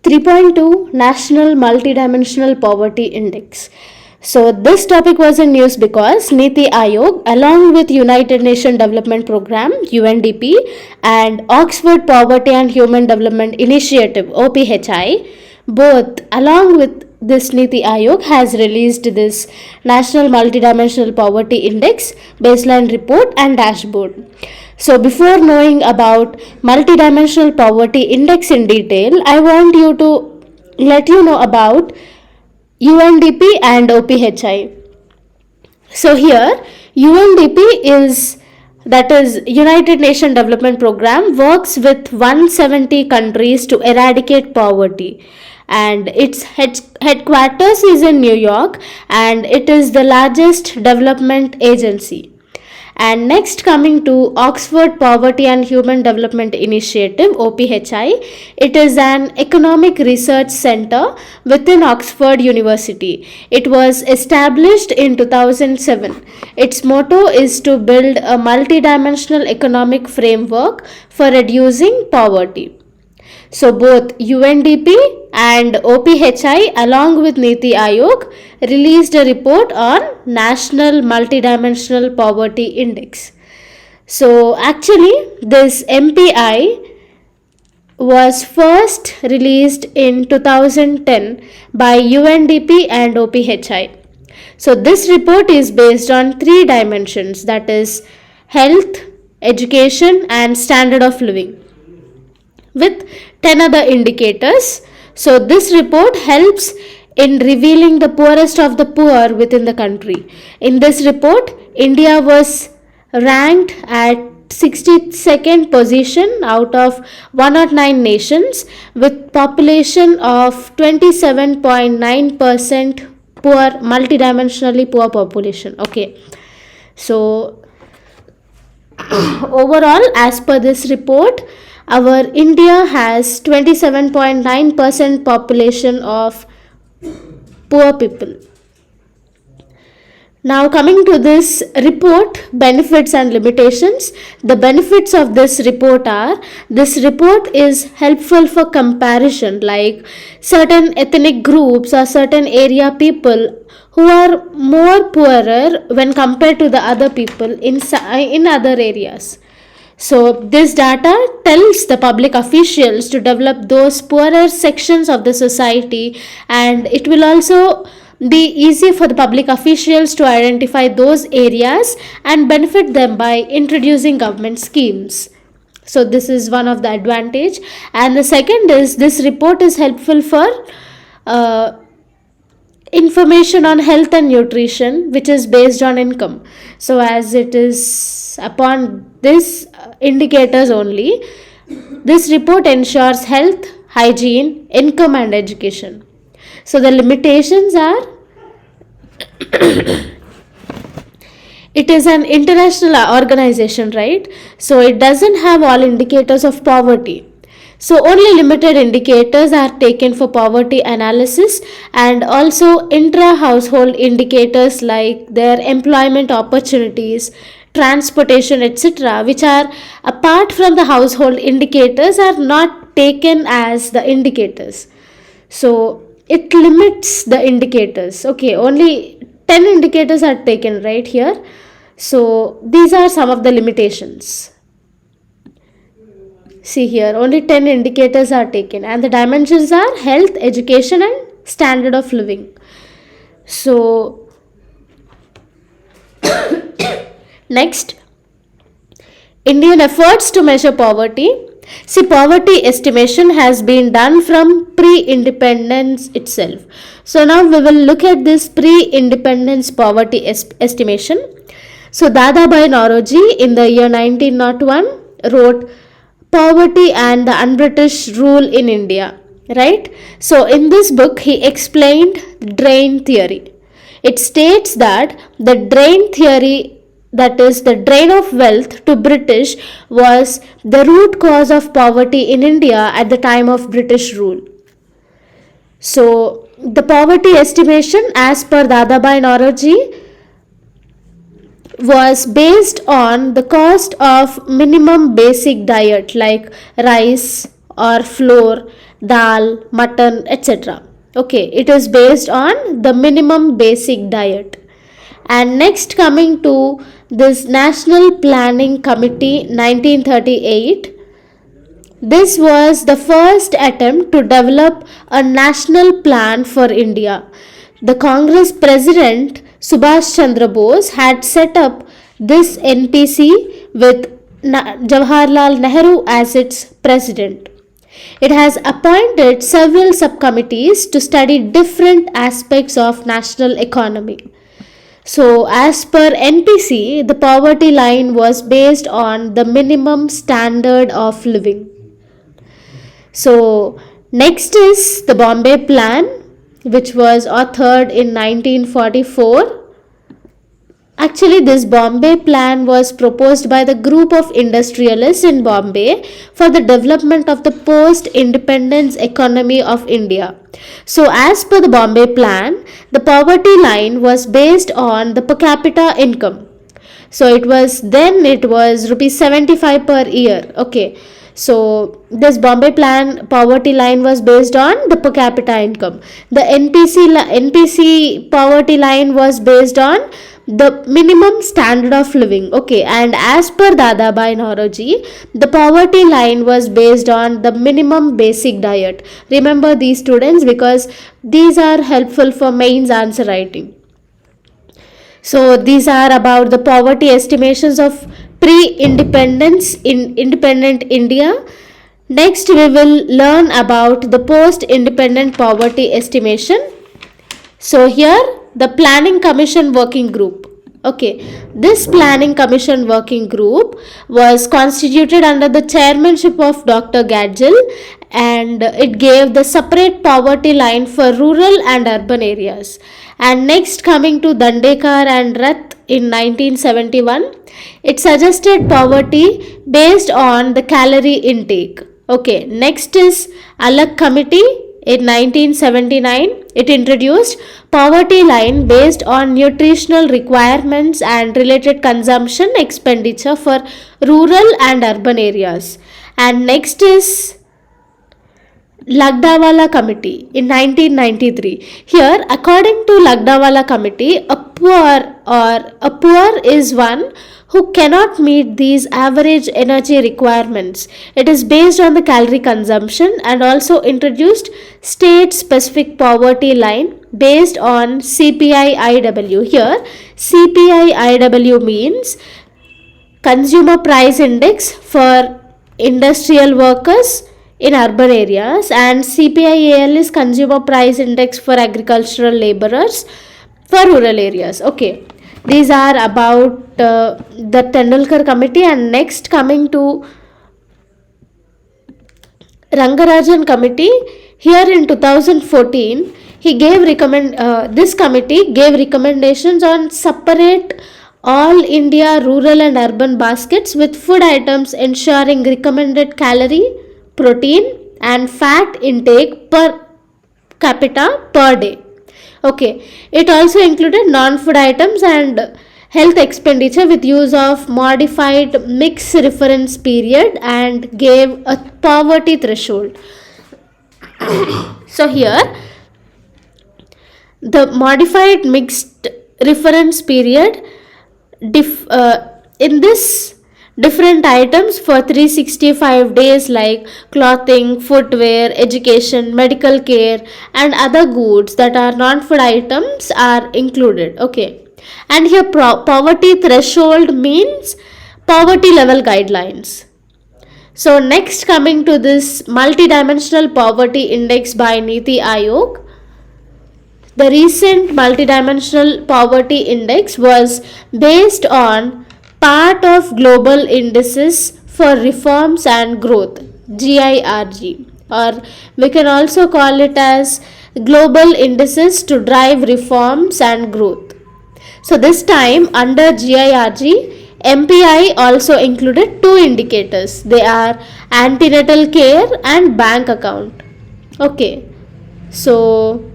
3.2 National Multidimensional Poverty Index. So this topic was in news because Niti Aayog along with United Nations Development Programme UNDP and Oxford Poverty and Human Development Initiative OPHI both along with this Niti Aayog has released this National Multidimensional Poverty Index baseline report and dashboard. So before knowing about multidimensional poverty index in detail, I want you to let you know about UNDP and OPHI. So here UNDP is United Nations Development Programme works with 170 countries to eradicate poverty, and its headquarters is in New York, and it is the largest development agency. And next, coming to Oxford Poverty and Human Development Initiative OPHI, it is an economic research center within Oxford University. It was established in 2007. Its motto is to build a multidimensional economic framework for reducing poverty. So both UNDP and OPHI along with Niti Aayog released a report on National Multidimensional Poverty Index. So actually this MPI was first released in 2010 by UNDP and OPHI. So this report is based on 3 dimensions, that is health, education and standard of living, with 10 other indicators. So this report helps in revealing the poorest of the poor within the country. In this report, India was ranked at 62nd position out of 109 nations with population of 27.9% poor, multidimensionally poor population. Okay. So overall, as per this report, our India has 27.9% population of poor people. Now coming to this report, benefits and limitations. The benefits of this report are, this report is helpful for comparison, like certain ethnic groups or certain area people who are more poorer when compared to the other people in other areas. So this data tells the public officials to develop those poorer sections of the society, and it will also be easy for the public officials to identify those areas and benefit them by introducing government schemes. So this is one of the advantage. And the second is, this report is helpful for information on health and nutrition, which is based on income. So as it is upon this indicators only, this report ensures health, hygiene, income and education. So the limitations are, it is an international organization, right? So it doesn't have all indicators of poverty. So only limited indicators are taken for poverty analysis, and also intra-household indicators like their employment opportunities, transportation, etc., which are apart from the household indicators, are not taken as the indicators. So it limits the indicators. Okay, only 10 indicators are taken right here. So these are some of the limitations. See here, only 10 indicators are taken, and the dimensions are health, education and standard of living. So next, Indian efforts to measure poverty. See, poverty estimation has been done from pre-independence itself. So now we will look at this pre-independence poverty estimation. So Dadabhai Naoroji in the year 1901 wrote Poverty and the Un-British Rule in India, right? So in this book he explained drain theory. It states that the drain theory, that is the drain of wealth to British, was the root cause of poverty in India at the time of British rule. So the poverty estimation as per Dadabhai Naoroji was based on the cost of minimum basic diet like rice or flour dal, mutton, etc. Okay, it is based on the minimum basic diet. And next, coming to this National Planning Committee 1938, this was the first attempt to develop a national plan for India. The Congress President Subhash Chandra Bose had set up this NPC with Jawaharlal Nehru as its president. It has appointed several subcommittees to study different aspects of national economy. So, as per NPC, the poverty line was based on the minimum standard of living. So, next is the Bombay Plan, which was authored in 1944. Actually, this Bombay Plan was proposed by the group of industrialists in Bombay for the development of the post-independence economy of India. So, as per the Bombay Plan, the poverty line was based on the per capita income. So, it was rupees 75 per year. Okay. So, this Bombay Plan poverty line was based on the per capita income. The NPC poverty line was based on the minimum standard of living. Okay, and as per Dadabhai Naoroji, the poverty line was based on the minimum basic diet. Remember these students, because these are helpful for mains answer writing. So these are about the poverty estimations of pre-independence in independent India. Next, we will learn about the post-independent poverty estimation. So here, the Planning Commission Working Group. Okay, this Planning Commission Working Group was constituted under the chairmanship of Dr. Gadgil, and it gave the separate poverty line for rural and urban areas. And next, coming to Dandekar and Rath in 1971, it suggested poverty based on the calorie intake. Okay, next is Alak Committee in 1979. It introduced poverty line based on nutritional requirements and related consumption expenditure for rural and urban areas. And next is Lagdawala Committee in 1993. Here, according to Lagdawala Committee, a poor is one who cannot meet these average energy requirements. It is based on the calorie consumption, and also introduced state specific poverty line based on CPI-IW. Here, CPI-IW means Consumer Price Index for industrial workers in urban areas, and CPIAL is Consumer Price Index for agricultural laborers for rural areas. Okay, these are about the Tendulkar Committee. And next, coming to Rangarajan Committee, here in 2014, this committee gave recommendations on separate all India rural and urban baskets with food items ensuring recommended calorie, protein and fat intake per capita per day. Okay, it also included non-food items and health expenditure with use of modified mixed reference period, and gave a poverty threshold. So here, the modified mixed reference period in this different items for 365 days like clothing, footwear, education, medical care and other goods that are non-food items are included. Okay, and here poverty threshold means poverty level guidelines. So next, coming to this Multidimensional Poverty Index by Niti Aayog. The recent Multidimensional Poverty Index was based on part of Global Indices for Reforms and Growth, GIRG, or we can also call it as Global Indices to Drive Reforms and Growth. So this time under GIRG, MPI also included two indicators. They are antenatal care and bank account. Okay, so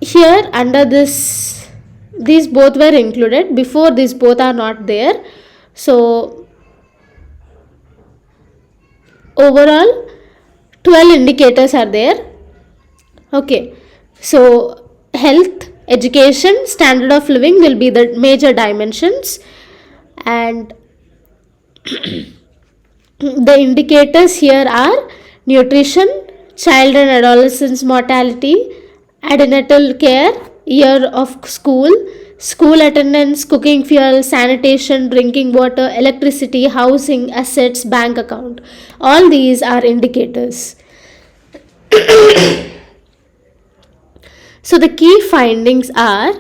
here under this, these both were included. Before, these both are not there. So overall 12 indicators are there. Okay, so health, education, standard of living will be the major dimensions, and the indicators here are nutrition, child and adolescent mortality, antenatal care, year of school, school attendance, cooking fuel, sanitation, drinking water, electricity, housing, assets, bank account. All these are indicators. So the key findings are,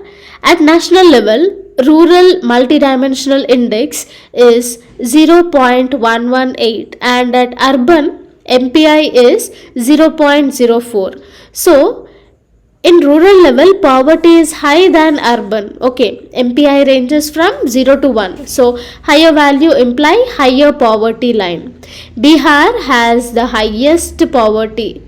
at national level, rural multidimensional index is 0.118 and at urban MPI is 0.04. So in rural level, poverty is higher than urban. Okay, MPI ranges from 0 to 1. So higher value imply higher poverty line. Bihar has the highest poverty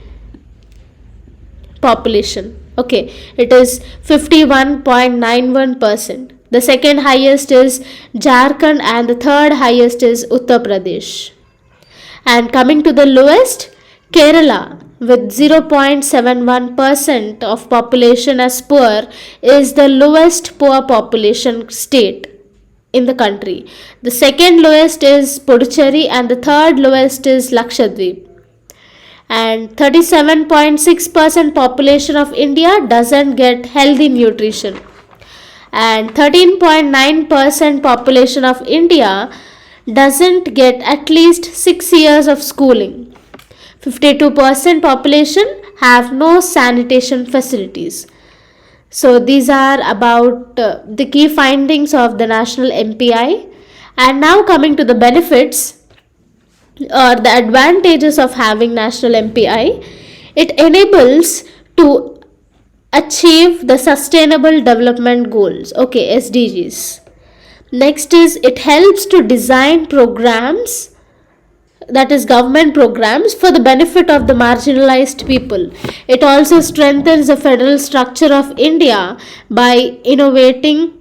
population. Okay, it is 51.91%. The second highest is Jharkhand and the third highest is Uttar Pradesh. And coming to the lowest, Kerala with 0.71% of population as poor is the lowest poor population state in the country. The second lowest is Puducherry and the third lowest is Lakshadweep. And 37.6% population of India doesn't get healthy nutrition, and 13.9% population of India doesn't get at least 6 years of schooling. 52% population have no sanitation facilities. So these are about the key findings of the national MPI. And now coming to the benefits or the advantages of having national MPI, it enables to achieve the sustainable development goals, okay, SDGs. Next is, it helps to design programs, that is government programs, for the benefit of the marginalized people. It also strengthens the federal structure of India by involving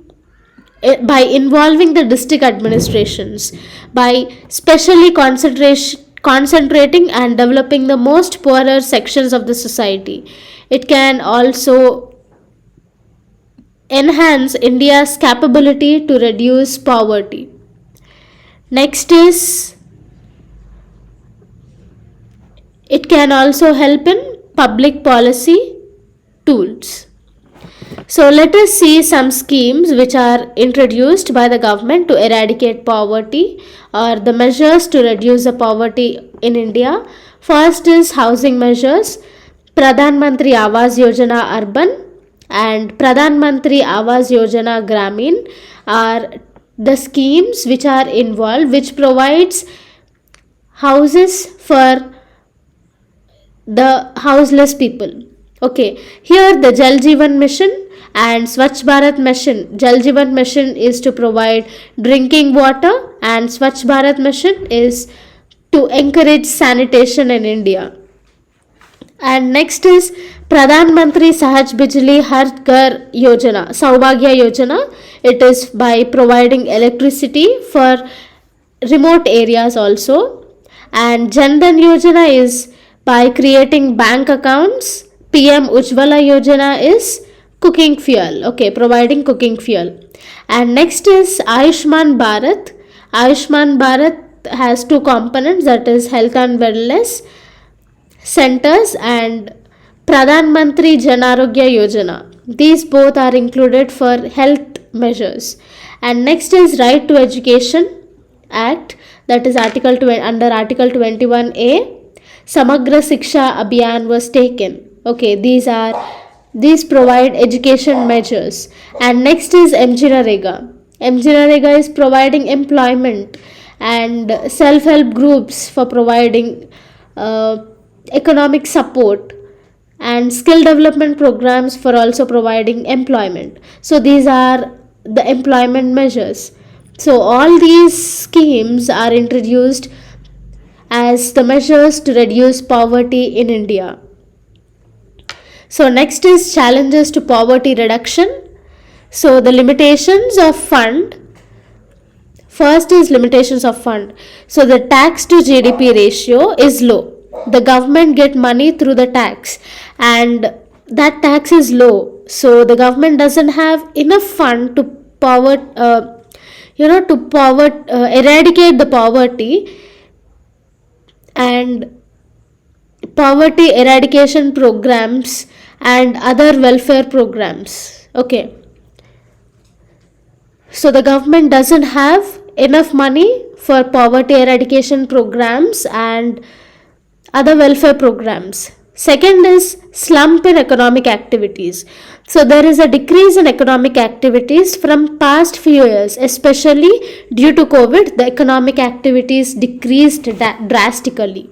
the district administrations, by specially concentrating and developing the most poorer sections of the society. It can also enhance India's capability to reduce poverty. Next is, it can also help in public policy tools. So let us see some schemes which are introduced by the government to eradicate poverty, or the measures to reduce the poverty in India. First is housing measures. Pradhan Mantri Awas Yojana Urban and Pradhan Mantri Awas Yojana Gramin are the schemes which are involved, which provides houses for the houseless people. Okay, here the Jal Jeevan Mission and Swachh Bharat Mission. Jal Jeevan Mission is to provide drinking water and Swachh Bharat Mission is to encourage sanitation in India. And next is Pradhan Mantri Sahaj Bijli Har Ghar Yojana, Saubhagya Yojana. It is by providing electricity for remote areas also. And Jan Dhan Yojana is by creating bank accounts. PM Ujjwala Yojana is cooking fuel, okay, providing cooking fuel. And next is Ayushman Bharat. Ayushman Bharat has two components, that is health and wellness centers and Pradhan Mantri Jan Arogya Yojana. These both are included for health measures. And next is Right to Education Act, that is under Article 21A. Samagra Shiksha Abhiyan was taken. Okay, these provide education measures. And next is MG Narega. MG Narega is providing employment, and self-help groups for providing economic support, and skill development programs for also providing employment. So these are the employment measures. So all these schemes are introduced as the measures to reduce poverty in India. So next is challenges to poverty reduction. So the limitations of fund First is limitations of fund. So the tax to GDP ratio is low. The government get money through the tax, and that tax is low. So the government doesn't have enough fund to eradicate the poverty, and poverty eradication programs and other welfare programs. Okay, so the government doesn't have enough money for poverty eradication programs and other welfare programs. Second is slump in economic activities. So there is a decrease in economic activities from past few years, especially due to COVID. The economic activities decreased drastically.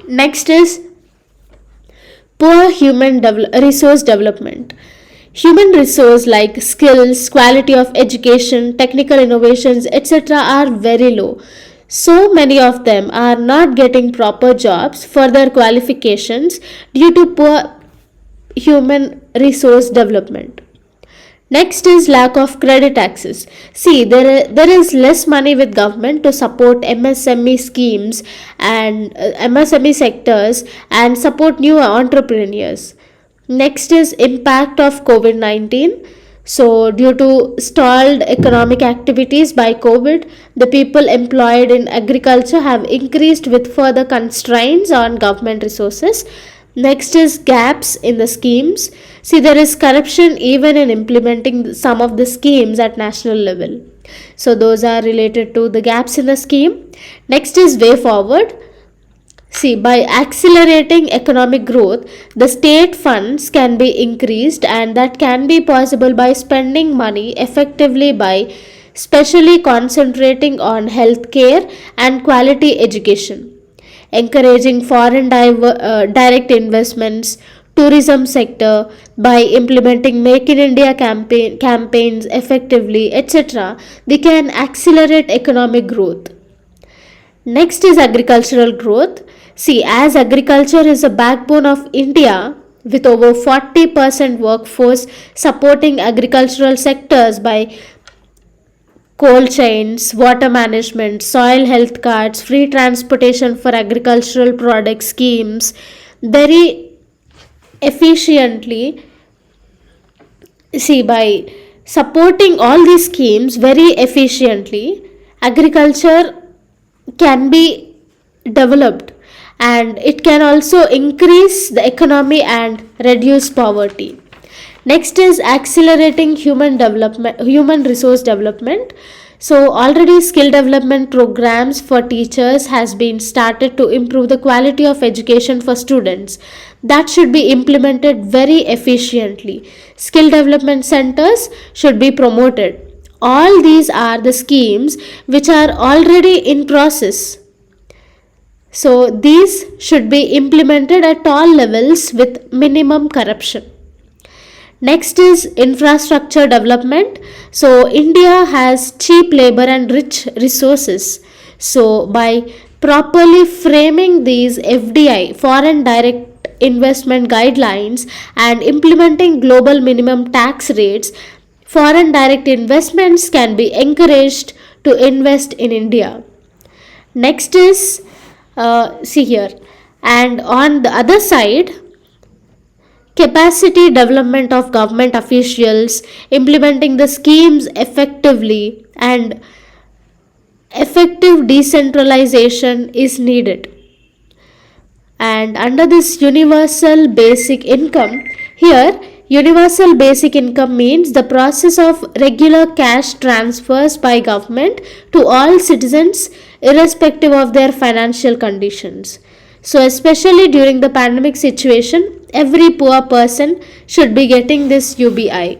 Next is poor resource development. Human resource like skills, quality of education, technical innovations, etc. are very low. So many of them are not getting proper jobs for their qualifications due to poor human resource development. Next is lack of credit access. See, there is less money with government to support MSME schemes and MSME sectors and support new entrepreneurs. Next is impact of COVID-19. So due to stalled economic activities by COVID, the people employed in agriculture have increased with further constraints on government resources. Next is gaps in the schemes. See, there is corruption even in implementing some of the schemes at national level. So those are related to the gaps in the scheme. Next is way forward. See, by accelerating economic growth, the state funds can be increased, and that can be possible by spending money effectively by specially concentrating on healthcare and quality education, encouraging foreign direct investments, tourism sector by implementing Make in India campaigns effectively, etc. We can accelerate economic growth. Next is agricultural growth. See, as agriculture is a backbone of India with over 40% workforce supporting agricultural sectors by cold chains, water management, soil health cards, free transportation for agricultural product schemes, very efficiently. See, by supporting all these schemes very efficiently, agriculture can be developed, and it can also increase the economy and reduce poverty. Next is accelerating human resource development. So already skill development programs for teachers has been started to improve the quality of education for students. That should be implemented very efficiently. Skill development centers should be promoted. All these are the schemes which are already in process. So these should be implemented at all levels with minimum corruption. Next is infrastructure development. So India has cheap labor and rich resources. So by properly framing these FDI, foreign direct investment guidelines, and implementing global minimum tax rates, foreign direct investments can be encouraged to invest in India. Next is see here, and on the other side, capacity development of government officials, implementing the schemes effectively, and effective decentralization is needed. And under this universal basic income, here universal basic income means the process of regular cash transfers by government to all citizens irrespective of their financial conditions. So especially during the pandemic situation, every poor person should be getting this UBI.